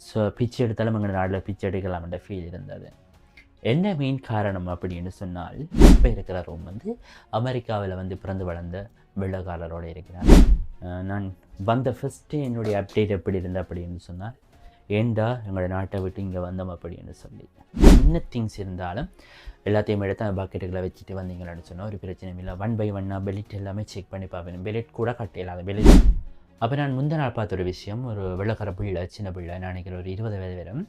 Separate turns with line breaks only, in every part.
So பிச்சை எடுத்தாலும் எங்கள் நாட்டில் பிச்சை எடுக்கலாம்ன்ற ஃபீல் இருந்தது. என்ன மெயின் காரணம் அப்படின்னு சொன்னால், இப்போ இருக்கிற ரூம் வந்து அமெரிக்காவில் வந்து பிறந்து வளர்ந்த வெள்ளக்காரரோடு இருக்கிறார். நான் வந்த ஃபஸ்ட்டு என்னுடைய அப்டேட் எப்படி இருந்தது அப்படின்னு சொன்னால், ஏண்டா எங்களோட நாட்டை விட்டு இங்கே வந்தோம் அப்படின்னு சொல்லி என்ன திங்ஸ் இருந்தாலும் எல்லாத்தையும் எடுத்து அந்த பக்கெட்டுகளை வச்சுட்டு வந்தீங்கன்னு சொன்னால் ஒரு பிரச்சனையும் இல்லை. 1 by 1 பெலிட் எல்லாமே செக் பண்ணி பார்ப்பேன். பெலிட் கூட கட்டையில்லாத பெலிட். அப்போ நான் முந்தின நாள் பார்த்த ஒரு விஷயம், ஒரு வெள்ளக்கார பிள்ளை, சின்ன பிள்ளை, நான் நினைக்கிறேன் ஒரு 20 வயது வரும்.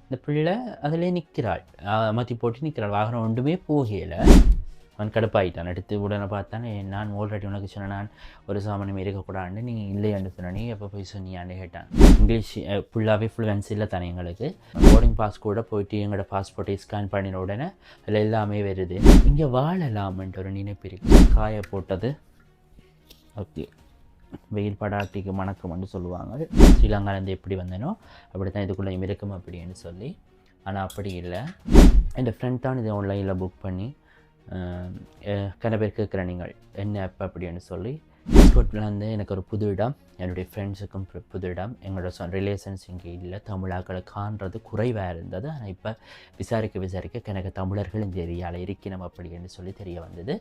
இந்த பிள்ளை அதிலே நிற்கிறாள், மாற்றி போட்டு நிற்கிறாள். வாகனம் ஒன்றுமே போகலை. அவன் கடுப்பாயிட்டான். எடுத்து உடனே பார்த்தானே, நான் ஆல்ரெடி உனக்கு சொன்னேன் நான் ஒரு சாமானியம் இருக்கக்கூடாதுன்னு, நீ இல்லையான்னு சொன்ன, நீ எப்போ போய் சொன்னியான்னு கேட்டான். இங்கிலீஷ் ஃபுல்லாகவே ஃப்ளூவன்ஸ் இல்லை தானே எங்களுக்கு. போர்டிங் பாஸ் கூட போயிட்டு எங்களோட பாஸ்போர்ட்டை ஸ்கேன் பண்ணின உடனே அதில் எல்லாமே வருது. இங்கே வாழலாம்ன்ற ஒரு நினைப்பு இருக்குது. காய போட்டது ஓகே, வெயில் படாட்டிக்கு மணக்கம்னு சொல்லுவாங்க. ஸ்ரீலங்காலேருந்து எப்படி வந்தேனோ அப்படி தான் இதுக்குள்ளே இருக்கும் அப்படின்னு சொல்லி. ஆனால் அப்படி இல்லை. என் ஃப்ரெண்ட் தான் இதை ஆன்லைனில் புக் பண்ணி கன பேர் கேட்குற நீங்கள் என்ன ஆப் அப்படின்னு சொல்லி. டிஸ்கவுண்ட்டில் வந்து எனக்கு ஒரு புது இடம், என்னுடைய ஃப்ரெண்ட்ஸுக்கும் புது இடம். எங்களோட ரிலேஷன்ஸ் இங்கே இல்லை. தமிழாக்களை காண்றது குறைவாக இருந்தது. ஆனால் இப்போ விசாரிக்க எனக்கு தமிழர்கள் இந்த ஏரியாவில் இருக்கணும் அப்படின்னு சொல்லி தெரிய வந்தது.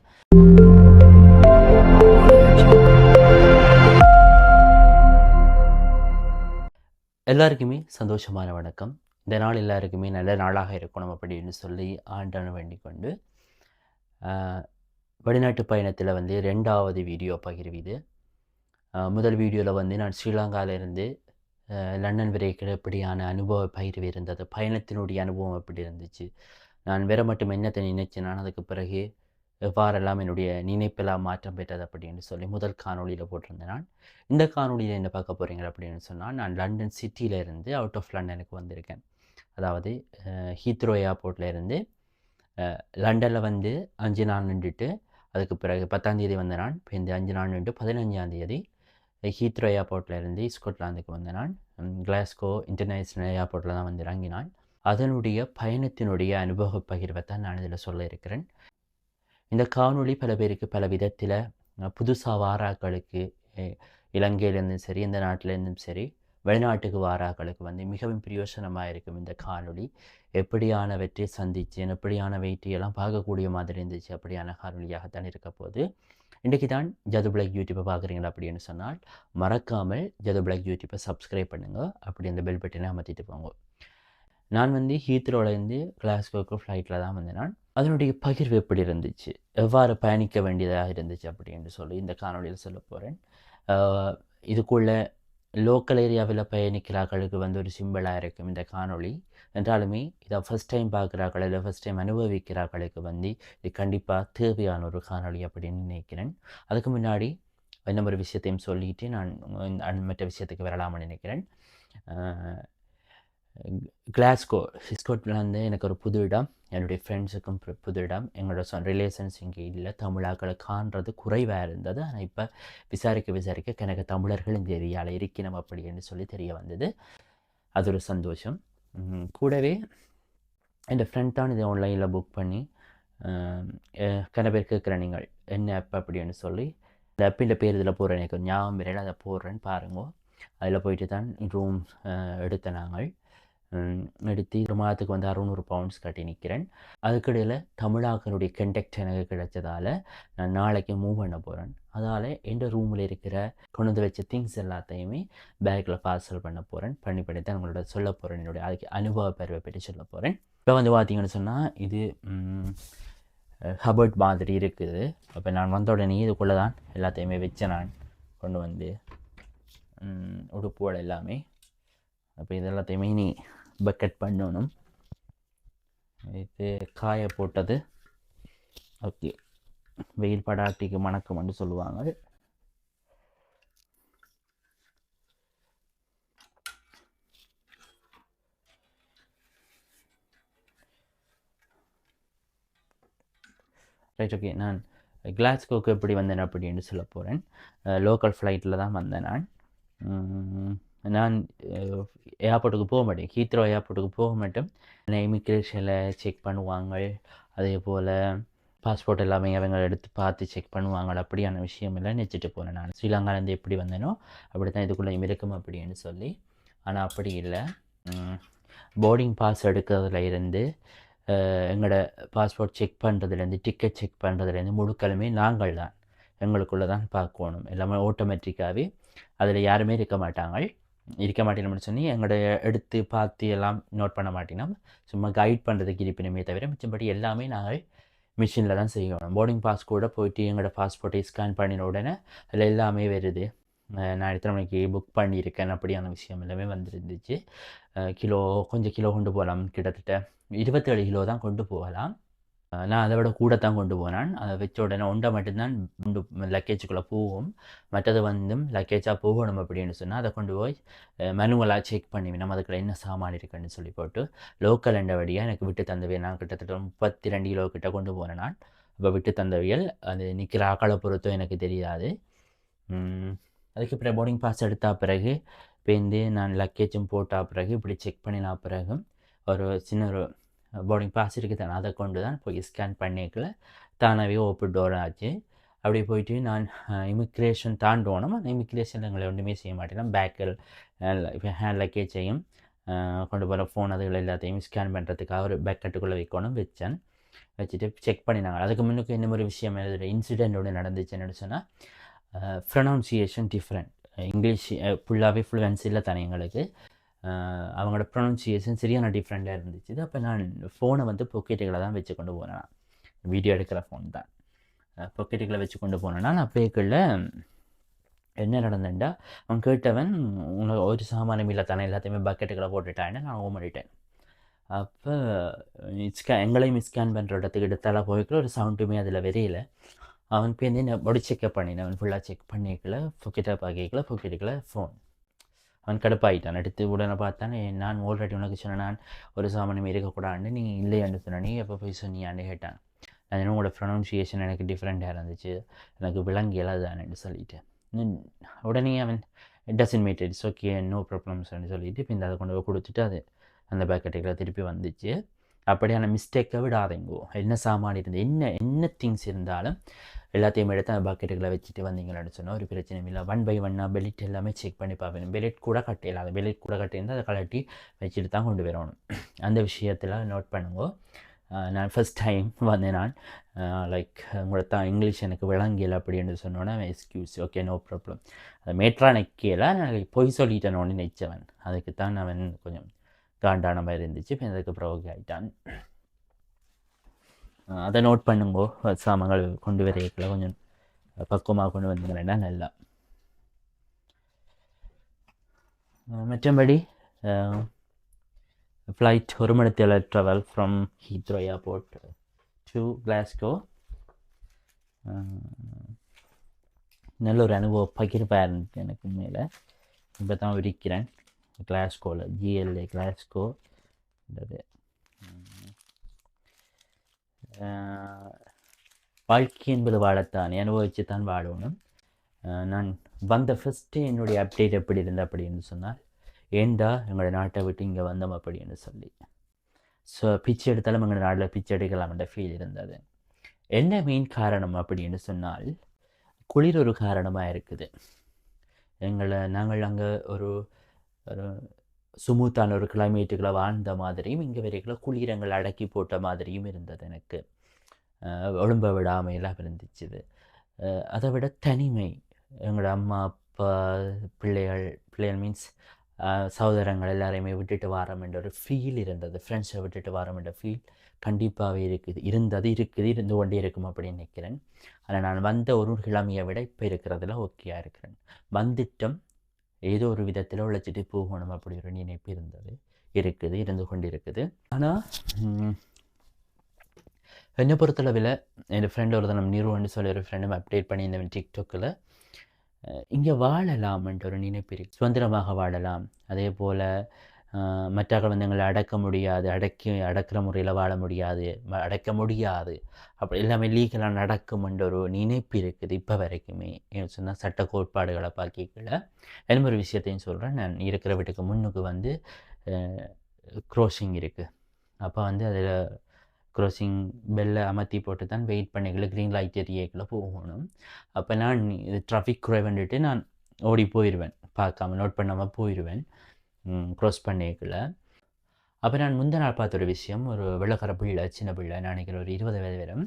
எல்லாருக்குமே சந்தோஷமான வணக்கம். இந்த நாள் எல்லாருக்குமே நல்ல நாளாக இருக்கணும் அப்படின்னு சொல்லி ஆண்டவனை வேண்டிக் கொண்டு, வெளிநாட்டு பயணத்தில் வந்து 2வது வீடியோ பகிர்வு. முதல் வீடியோவில் வந்து நான் ஸ்ரீலங்காவிலிருந்து லண்டன் வரைக்கும் எப்படியான அனுபவ பகிர்வு இருந்தது, பயணத்தினுடைய அனுபவம் எப்படி இருந்துச்சு, நான் வேற மட்டும் என்னத்தை நினைச்சேன், நான் அதுக்கு பிறகு எவ்வாறெல்லாம் என்னுடைய நினைப்பெல்லாம் மாற்றம் பெற்றது அப்படின்னு சொல்லி முதல் காணொலியில் போட்டிருந்தேன். நான் இந்த காணொலியில் என்ன பார்க்க போகிறீங்க அப்படின்னு சொன்னால், நான் லண்டன் சிட்டியிலேருந்து அவுட் ஆஃப் லண்டனுக்கு வந்திருக்கேன். அதாவது ஹீத்ரோ ஏர்போர்ட்டில் இருந்து லண்டனில் வந்து 5 நாள் நின்றுட்டு, அதுக்கு பிறகு 10ஆம் தேதி வந்த நான். இப்போ இந்த 5 நாள் நின்று 15ஆம் தேதி ஹீத்ரோ ஏர்போர்ட்டில் இருந்து ஸ்காட்லாந்துக்கு வந்த நான். கிளாஸ்கோ இன்டர்நேஷ்னல் ஏர்போர்ட்டில் தான் வந்து இறங்கினான். அதனுடைய பயணத்தினுடைய அனுபவ பகிர்வை தான் நான் இதில் சொல்ல இருக்கிறேன். இந்த காணொளி பல பேருக்கு பல விதத்தில், புதுசாக வாராக்களுக்கு, இலங்கையிலேருந்தும் சரி, இந்த நாட்டிலேருந்தும் சரி, வெளிநாட்டுக்கு வாராக்களுக்கு வந்து மிகவும் பிரயோசனமாக இருக்கும். இந்த காணொளி எப்படியானவற்றை சந்தித்தேன், எப்படியான வெயிட்டையெல்லாம் பார்க்கக்கூடிய மாதிரி இருந்துச்சு, அப்படியான காணொலியாகத்தான் இருக்க போது. இன்றைக்கி தான் ஜது பிளாக் யூடியூப்பை பார்க்குறீங்களா அப்படின்னு சொன்னால், மறக்காமல் ஜது பிளாக் யூடியூப்பை சப்ஸ்கிரைப் பண்ணுங்கள். அப்படி அந்த பெல் பட்டனை அமர்த்திட்டு போங்க. நான் வந்து ஹீத்ரோலேருந்து கிளாஸ்கோக்கு ஃப்ளைட்டில் தான் வந்தேன். நான் அதனுடைய பகிர்வு எப்படி இருந்துச்சு, எவ்வாறு பயணிக்க வேண்டியதாக இருந்துச்சு அப்படின்னு சொல்லி இந்த காணொலியில் சொல்ல போகிறேன். இதுக்குள்ள லோக்கல் ஏரியாவில் பயணிக்கிறார்களுக்கு வந்து ஒரு சிம்பிளாக இருக்கும் இந்த காணொளி. என்றாலுமே இதை ஃபஸ்ட் டைம் பார்க்குறாக்கள், இல்லை ஃபஸ்ட் டைம் அனுபவிக்கிறார்களுக்கு வந்து இது கண்டிப்பாக தேவையான ஒரு காணொளி அப்படின்னு நினைக்கிறேன். அதுக்கு முன்னாடி இன்னும் ஒரு விஷயத்தையும் சொல்லிட்டு நான் மற்ற விஷயத்துக்கு வரலாம்னு நினைக்கிறேன். கிளாஸ்கோ ஸ்காட்லாந்து எனக்கு ஒரு புது இடம், என்னுடைய ஃப்ரெண்ட்ஸுக்கும் புது இடம். எங்களோட ரிலேஷன்ஸ் இங்கே இல்லை. தமிழாக்களை காண்றது குறைவாக இருந்தது. ஆனால் இப்போ விசாரிக்க எனக்கு தமிழர்கள் இந்த ஏரியாவில் இருக்கணும் அப்படின்னு சொல்லி தெரிய வந்தது. அது ஒரு சந்தோஷம். கூடவே என் ஃப்ரெண்ட் தான் இதை ஆன்லைனில் புக் பண்ணி கன பேர் கேட்குற நீங்கள் என்ன ஆப் அப்படின்னு சொல்லி. இந்த ஆப்பின் பேர் இதில் போடுறேன், எனக்கு ஞாபகம் வரையில் அதை போடுறேன்னு பாருங்க. அதில் போயிட்டு தான் ரூம் எடுத்த நாங்கள் எடுத்து ஒரு மாதத்துக்கு வந்து 600 பவுண்ட்ஸ் கட்டி நிற்கிறேன். அதுக்கிடையில் தமிழாக்களுடைய கண்டெக்ட் எனக்கு கிடைச்சதால் நான் நாளைக்கு மூவ் பண்ண போகிறேன். அதால் என் ரூமில் இருக்கிற கொண்டு வந்து வச்ச திங்ஸ் எல்லாத்தையுமே பேக்கில் பார்சல் பண்ண போகிறேன். பண்ணி தான் உங்களோட சொல்ல போகிறேன், என்னுடைய அதுக்கு அனுபவ பருவை பற்றி சொல்ல போகிறேன். இப்போ வந்து பார்த்தீங்கன்னு சொன்னால், இது ஹபர்ட் மாதிரி இருக்குது. அப்போ நான் வந்த உடனே இதுக்குள்ளே தான் எல்லாத்தையுமே வச்சேன். நான் கொண்டு வந்து உடுப்புகள் எல்லாமே. அப்போ இது எல்லாத்தையுமே நீ பக்கெட் பண்ணணும். இது காய போட்டது ஓகே, வெயில் படாட்டிக்கு மணக்கம்னு சொல்லுவாங்க. Right, okay. நான் கிளாஸ்கோக்கு எப்படி வந்தேன் அப்படின்னு சொல்ல போகிறேன். லோக்கல் ஃப்ளைட்டில் தான் வந்தேன். நான் ஏர்போர்ட்டுக்கு போக மாட்டேன், ஹீத்ரோ ஏர்போர்ட்டுக்கு போக மாட்டேன். இமிக்ரேஷனில் செக் பண்ணுவாங்க, அதே போல் பாஸ்போர்ட் எல்லாமே அவங்க எடுத்து பார்த்து செக் பண்ணுவாங்க. அப்படியான விஷயமெல்லாம் நினச்சிட்டு போனேன். நான் ஸ்ரீலங்காலேருந்து எப்படி வந்தேனோ அப்படி தான் இதுக்குள்ளே இருக்கும் அப்படின்னு சொல்லி. ஆனால் அப்படி இல்லை. போர்டிங் பாஸ் எடுக்கிறதுல இருந்து எங்களோட பாஸ்போர்ட் செக் பண்ணுறதுலேருந்து டிக்கெட் செக் பண்ணுறதுலேருந்து முழுக்களுமே நாங்கள் தான் எங்களுக்குள்ளே தான் பார்க்கணும். எல்லாமே ஆட்டோமேட்டிக்காகவே அதில் யாருமே இருக்க மாட்டேன்னு சொல்லி எங்களோட எடுத்து பார்த்து எல்லாம் நோட் பண்ண மாட்டேன்னா சும்மா கைட் பண்ணுறதுக்கு இருப்பினுமே தவிர மிச்சப்படி எல்லாமே நாங்கள் மிஷினில் தான் செய்யணும். போர்டிங் பாஸ் கூட போயிட்டு எங்களோட பாஸ்போர்ட்டை ஸ்கேன் பண்ணின உடனே அதில் எல்லாமே வருது. நான் எத்தனை மணிக்கு புக் பண்ணியிருக்கேன் அப்படியான விஷயம் எல்லாமே வந்துருந்துச்சு. கொஞ்சம் கிலோ கொண்டு போகலாம், கிட்டத்தட்ட 27 கிலோ தான் கொண்டு போகலாம். நான் அதை விட கூட தான் கொண்டு போனேன். அதை வச்ச உடனே ஒன்றை மட்டும்தான் லக்கேஜுக்குள்ளே போகும். மற்றது லக்கேஜாக போகணும் அப்படின்னு சொன்னால் அதை கொண்டு போய் மேனுவலாக செக் பண்ணி நம்ம அதுக்குள்ள என்ன சாமான் இருக்குன்னு சொல்லி போட்டு லோக்கல் எண்டபடியாக எனக்கு விட்டு தந்தவியல் நான் கிட்டத்தட்ட 32 கிலோ கிட்ட கொண்டு போனேன். நான் இப்போ விட்டு தந்தவியல் அது நிற்கிற ஆக்களை பொறுத்தும் எனக்கு தெரியாது. அதுக்கு பிறகு போர்டிங் பாஸ் எடுத்த பிறகு பேருந்து நான் லக்கேஜும் போட்ட பிறகு இப்படி செக் பண்ணின பிறகு ஒரு சின்ன ஒரு போர்டிங் பாஸ் இருக்குது தானே அதை கொண்டு தான் போய் ஸ்கேன் பண்ணிக்கல தானாகவே ஓப்பன் டோர் ஆச்சு. அப்படி போயிட்டு நான் இமிக்ரேஷன் தாண்டோணும். அந்த இமிக்ரேஷன் எங்களை ஒன்றுமே செய்ய மாட்டேன். பேக்கில் ஹேண்ட் லக்கேஜையும் கொண்டு போகிற ஃபோன் அதுகள் எல்லாத்தையும் ஸ்கேன் பண்ணுறதுக்காக ஒரு பேக்கெட்டுக்குள்ளே வச்சேன். வச்சுட்டு செக் பண்ணினாங்க. அதுக்கு முன்னுக்கு என்ன ஒரு விஷயம் இன்சிடென்ட் ஒன்று நடந்துச்சுன்னு சொன்னால் ப்ரொனவுன்சியேஷன் டிஃப்ரெண்ட். இங்கிலீஷ் ஃபுல்லாகவே ஃப்ளூவன்ஸ் இல்லை தானே எங்களுக்கு. அவங்களோட ப்ரொனவுன்சியேஷன் சரியான டிஃப்ரெண்ட்டாக இருந்துச்சு. அப்போ நான் ஃபோனை பொக்கெட்டுகளை தான் வச்சு கொண்டு போனேன். வீடியோ எடுக்கிற ஃபோன் தான் பொக்கெட்டுகளை வச்சு கொண்டு போனேன்னா நான் பேக்கில் என்ன நடந்தேன்டா அவன் கேட்டவன் உங்களை ஒரு சாமானம் இல்லை தானே எல்லாத்தையுமே பக்கெட்டுகளை போட்டுட்டான்னு நான் ஓமடிட்டேன். அப்போ எங்களையும் ஸ்கேன் பண்ணுற இடத்துக்கு எடுத்தால போய்க்கல ஒரு சவுண்டுமே அதில் வெறியில. அவன் பேருந்து என்ன பாடி செக்அப் பண்ணினேன். அவன் ஃபுல்லாக செக் பண்ணிக்கல, பொக்கெட்டாக பார்க்கல, பொக்கெட்டுக்கல ஃபோன். அவன் கடுப்பாயிட்டான். எடுத்து உடனே பார்த்தானே நான் ஆல்ரெடி உனக்கு சொன்னேன் நான் ஒரு சாமானம் இருக்கக்கூடாதுன்னு நீ இல்லையான்னு சொன்ன, நீ எப்போ போய் சொன்னியான்னு கேட்டான். நான் என்ன உங்களோட ப்ரொனவுன்சியேஷன் எனக்கு டிஃப்ரெண்ட்டாக இருந்துச்சு, எனக்கு விளங்கியெல்லாம் தானேன்னு சொல்லிவிட்டேன். உடனே அவன் doesn't matter it's okay no ப்ராப்ளம்ஸ்ன்னு சொல்லிவிட்டு இப்போ இந்த அதை கொண்டு போய் கொடுத்துட்டு அது அந்த பேக்கெட்டுகளை திருப்பி வந்துச்சு. அப்படியான மிஸ்டேக்கை விடாதீங்கோ. என்ன சாமான் இருந்து என்ன திங்ஸ் இருந்தாலும் எல்லாத்தையும் எடுத்து அந்த பக்கெட்டுகளை வச்சுட்டு வந்தீங்கன்னு சொன்னால் ஒரு பிரச்சனையும் இல்லை. 1 by 1 பெலிட் எல்லாமே செக் பண்ணி பார்ப்பேன். பெலிட் கூட கட்டையில அது பெலிட் கூட கட்டியிருந்தால் அதை கலட்டி வச்சுட்டு தான் கொண்டு வரணும். அந்த விஷயத்தில் நோட் பண்ணுங்கோ. நான் ஃபஸ்ட் டைம் நான் லைக் உங்களோட இங்கிலீஷ் எனக்கு விளங்கியலை அப்படின்னு சொன்னோன்னே எக்ஸ்கியூஸ் ஓகே நோ ப்ராப்ளம். அதை மேட்ரா நிற்கல நான் பொய் சொல்லிட்டேனோன்னு நினச்சவன். அதுக்கு தான் அவன் கொஞ்சம் காண்டான மாதிரி இருந்துச்சு. இப்போ அதுக்கப்புறம் ஓகே ஆகிட்டான். அதை நோட் பண்ணுங்கோ. சாமான்கள் கொண்டு வரையில கொஞ்சம் பக்குவமாக கொண்டு வந்தீங்கன்னா நல்லா. மற்றபடி ஃப்ளைட் 1 மணி நேரத்தில் travel from Heathrow airport to Glasgow. நல்ல ஒரு அனுபவம் பகிர்வாக இருந்துச்சு எனக்கு. மேலே இப்போ தான் இருக்கிறேன் கிளாஸ்கோவில், GLA கிளாஸ்கோ. வாழ்க்கை என்பது வாழத்தான், அனுபவித்து தான் வாழணும். நான் வந்த ஃபஸ்ட்டு என்னுடைய அப்டேட் எப்படி இருந்தேன் அப்படின்னு சொன்னால், ஏண்டா எங்களோட நாட்டை விட்டு இங்கே வந்தோம் அப்படின்னு சொல்லி. ஸோ பிச்சை எடுத்தாலும் எங்கள் நாட்டில் பிச்சை எடுக்கலாம்ன்ற ஃபீல் இருந்தது. என்ன மெயின் காரணம் அப்படின்னு சொன்னால், குளிர் ஒரு காரணமாக இருக்குது. நாங்கள் அங்கே ஒரு சுமூத்தான ஒரு கிளைமேட்டுகளை வாழ்ந்த மாதிரியும் இங்கே வரைக்கும் குளிரங்கள் அடக்கி போட்ட மாதிரியும் இருந்தது. எனக்கு ஒழும்ப விடாமையெல்லாம் இருந்துச்சு. அதை விட தனிமை, எங்களோட அம்மா அப்பா பிள்ளைகள் மீன்ஸ் சகோதரங்கள் எல்லாரையுமே விட்டுட்டு வாரம் என்ற ஒரு ஃபீல் இருந்தது. ஃப்ரெண்ட்ஸை விட்டுட்டு வாரம் என்ற ஃபீல் கண்டிப்பாகவே இருந்து கொண்டே இருக்கும் அப்படின்னு நினைக்கிறேன். ஆனால் நான் வந்த ஒரு கிழமையை விட இப்போ இருக்கிறதுல ஓகேயாக இருக்கிறேன். வந்துட்டம் ஏதோ ஒரு விதத்தில் உழைச்சிட்டு போகணும் அப்படி ஒரு நினைப்பு இருந்து கொண்டு இருக்குது. ஆனால் என்னை பொறுத்தளவில் என் ஃப்ரெண்டு ஒரு தினம் நிறுவன்னு சொல்லி ஒரு ஃப்ரெண்டும் அப்டேட் பண்ணியிருந்தவன் டிக்டாக்கில், இங்கே வாழலாம்ன்ற ஒரு நினைப்பு இருக்குது. சுதந்திரமாக வாழலாம், அதே போல் மற்றவர்கள் எங்களை அடக்க முடியாது, அடக்கிற முறையில் வாழ முடியாது, அடக்க முடியாது, அப்படி எல்லாமே லீகலாக நடக்கும்ன்ற ஒரு நினைப்பு இருக்குது இப்போ வரைக்குமே. ஏன்னு சொன்னால் சட்ட கோட்பாடுகளை பார்க்கல. என்ன ஒரு விஷயத்தையும் சொல்கிறேன். நான் இருக்கிற வீட்டுக்கு முன்னுக்கு க்ரோசிங் இருக்குது. அப்போ அதில் க்ரோசிங் பெல்லை அமர்த்தி போட்டு தான் வெயிட் பண்ணிக்கல, க்ரீன் லைட் ஏரியாக்குள்ளே போகணும். அப்போ நான் இது டிராஃபிக் குறைவண்டுட்டு நான் ஓடி போயிடுவேன், பார்க்காம நோட் பண்ணாமல் போயிடுவேன். க்ராஸ் பண்ணிக்கல. அப்போ நான் முந்தின நாள் பார்த்த ஒரு விஷயம், ஒரு வெள்ளைக்கார பிள்ளை, சின்ன பிள்ளை, நான் நினைக்கிறேன் ஒரு 20 வயது வரும்.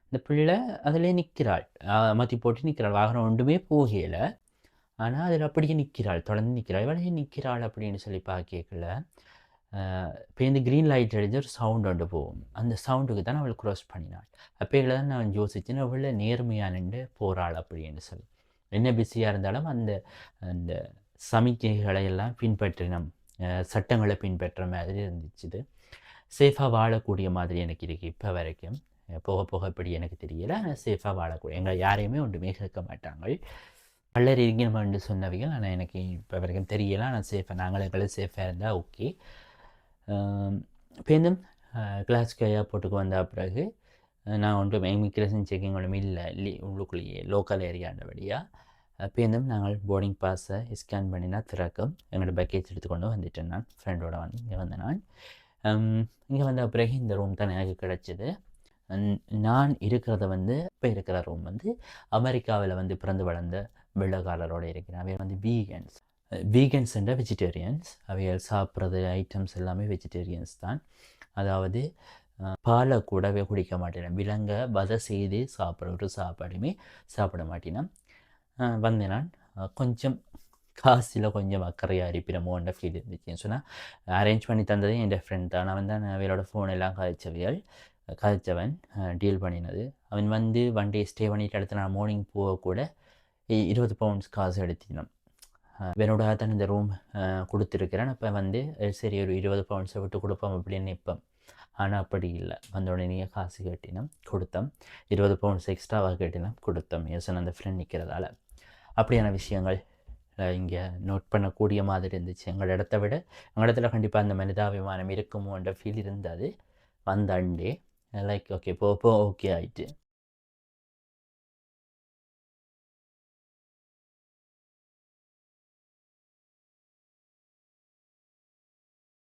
இந்த பிள்ளை அதிலே நிற்கிறாள், அமர்த்தி போட்டு நிற்கிறாள், வாகனம் ஒன்றுமே போகல. ஆனால் அதில் அப்படியே நிற்கிறாள், தொடர்ந்து நிற்கிறாள். இவளையே நிற்கிறாள் அப்படின்னு சொல்லி பார்க்கல. இப்போ இந்த க்ரீன் லைட் அடிச்சு ஒரு சவுண்ட் ஒன்று போகும், அந்த சவுண்டுக்கு தான் அவள் க்ராஸ் பண்ணினாள். அப்போல தான் நான் யோசிச்சேன், அவளை நேர்மையாக நின்று போகிறாள் அப்படின்னு சொல்லி. என்ன பிஸியாக இருந்தாலும் அந்த அந்த சமிக்கைகளை எல்லாம் பின்பற்றினோம், சட்டங்களை பின்பற்ற மாதிரி இருந்துச்சு. சேஃபாக வாழக்கூடிய மாதிரி எனக்கு இருக்குது இப்போ வரைக்கும். போக போக எப்படி எனக்கு தெரியலை, ஆனால் சேஃபாக வாழக்கூடிய, எங்களை யாரையுமே ஒன்றுமே கேட்க மாட்டாங்க. கல்லறி இருக்கணும்னு சொன்னவைகள், ஆனால் எனக்கு இப்போ வரைக்கும் தெரியலை. ஆனால் சேஃபாக நாங்கள் எங்களை சேஃபாக இருந்தால் ஓகே. பேருந்தும் கிளாஸ்க்கு ஏர்போர்ட்டுக்கு வந்த பிறகு நான் ஒன்றும் இமிக்ரேஷன் செக்கிங் ஒன்றும் இல்லை உள்ளுக்குள்ளேயே லோக்கல் ஏரியாண்டபடியாக. பேருந்தும் நாங்கள் போர்டிங் பாஸை ஸ்கேன் பண்ணினா திறக்கும். எங்களோட பேக்கேஜ் எடுத்துக்கொண்டு வந்துட்டேன். நான் ஃப்ரெண்டோட வந்து இங்கே வந்தேன். நான் இங்கே வந்த பிறகு இந்த ரூம் தான் எனக்கு கிடச்சிது. நான் இருக்கிறத வந்து இப்போ இருக்கிற ரூம் வந்து அமெரிக்காவில் வந்து பிறந்து வளர்ந்த வெள்ளைக்காரரோடு இருக்கிறேன். அவை வந்து வீகன்ஸ் என்ற வெஜிடேரியன்ஸ். அவைகள் சாப்பிட்றது ஐட்டம்ஸ் எல்லாமே வெஜிடேரியன்ஸ் தான். அதாவது பாலை கூடவே குடிக்க மாட்டேன், விலங்க வதை செய்து சாப்பிட்ற ஒரு சாப்பாடுமே சாப்பிட மாட்டேன். வந்தேன் நான். கொஞ்சம் காசில் கொஞ்சம் அக்கறையாக இருப்பினமோன்ற ஃபீல் இருந்துச்சுன்னு சொன்னால், அரேஞ்ச் பண்ணி தந்ததே என் ஃப்ரெண்ட் தான். நான் வந்து அவளோட ஃபோன் எல்லாம் கதைச்சவன் டீல் பண்ணினது. அவன் வந்து ஒன் டே ஸ்டே பண்ணிட்டு அடுத்து நான் மார்னிங் போகக்கூட 20 பவுண்ட்ஸ் காசு எடுத்தினோம். என்னோட தான் இந்த ரூம் கொடுத்துருக்கிறேன். அப்போ வந்து சரி ஒரு 20 பவுண்ட்ஸை விட்டு கொடுப்போம் அப்படின்னு நிற்போம். ஆனால் அப்படி இல்லை, வந்த உடனே காசு கட்டினோம், கொடுத்தோம். 20 பவுண்ட்ஸ் எக்ஸ்ட்ராவாக கட்டினோம், கொடுத்தோம். எஸ் அந்த ஃப்ரெண்ட் நிற்கிறதால அப்படியான விஷயங்கள் இங்கே நோட் பண்ணக்கூடிய மாதிரி இருந்துச்சு. எங்களோட இடத்த விட எங்கள் இடத்துல கண்டிப்பாக அந்த மனிதாபிமானம் இருக்குமோன்ற ஃபீல் இருந்தது. வந்த அண்டே லைக் ஓகே போ ஓகே ஆயிட்டு.